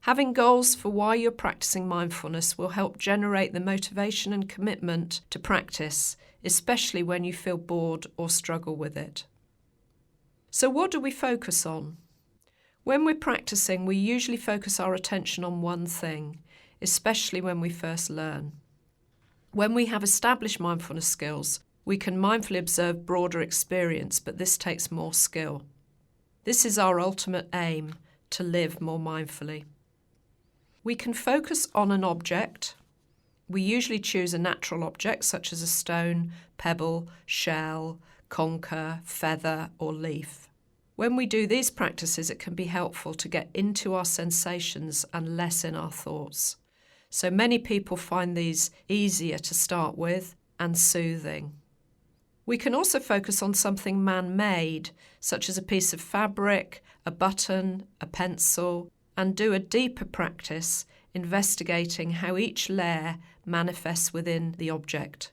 Having goals for why you're practicing mindfulness will help generate the motivation and commitment to practice, especially when you feel bored or struggle with it. So what do we focus on? When we're practicing, we usually focus our attention on one thing, especially when we first learn. When we have established mindfulness skills, we can mindfully observe broader experience, but this takes more skill. This is our ultimate aim, to live more mindfully. We can focus on an object. We usually choose a natural object such as a stone, pebble, shell, conker, feather, or leaf. When we do these practices, it can be helpful to get into our sensations and less in our thoughts. So many people find these easier to start with and soothing. We can also focus on something man-made, such as a piece of fabric, a button, a pencil, and do a deeper practice investigating how each layer manifests within the object,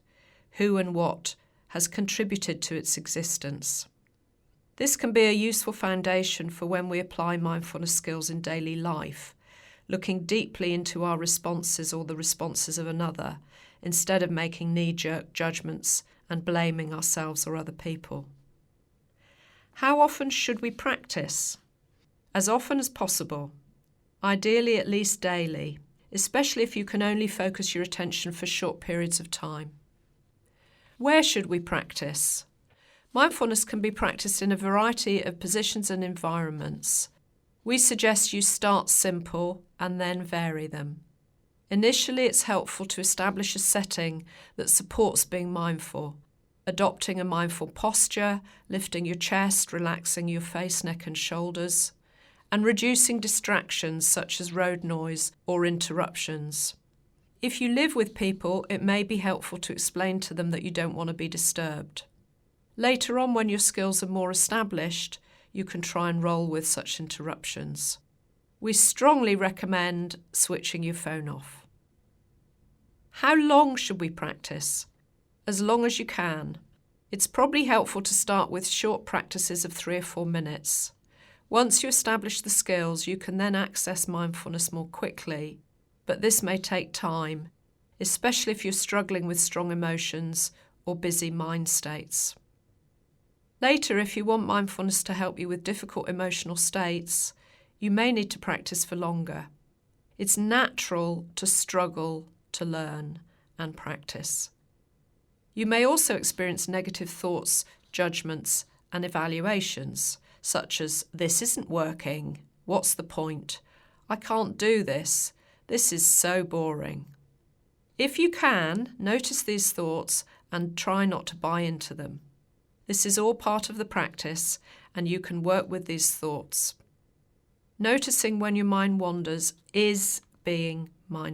who and what has contributed to its existence. This can be a useful foundation for when we apply mindfulness skills in daily life, looking deeply into our responses or the responses of another, instead of making knee-jerk judgments and blaming ourselves or other people. How often should we practice? As often as possible. Ideally at least daily, especially if you can only focus your attention for short periods of time. Where should we practice? Mindfulness can be practiced in a variety of positions and environments. We suggest you start simple and then vary them. Initially, it's helpful to establish a setting that supports being mindful, adopting a mindful posture, lifting your chest, relaxing your face, neck and shoulders, and reducing distractions such as road noise or interruptions. If you live with people, it may be helpful to explain to them that you don't want to be disturbed. Later on, when your skills are more established, you can try and roll with such interruptions. We strongly recommend switching your phone off. How long should we practice? As long as you can. It's probably helpful to start with short practices of 3 or 4 minutes. Once you establish the skills, you can then access mindfulness more quickly, but this may take time, especially if you're struggling with strong emotions or busy mind states. Later, if you want mindfulness to help you with difficult emotional states, you may need to practice for longer. It's natural to struggle to learn and practice. You may also experience negative thoughts, judgments, and evaluations, such as, "This isn't working. What's the point? I can't do this. This is so boring." If you can, notice these thoughts and try not to buy into them. This is all part of the practice, and you can work with these thoughts. Noticing when your mind wanders is being mindful.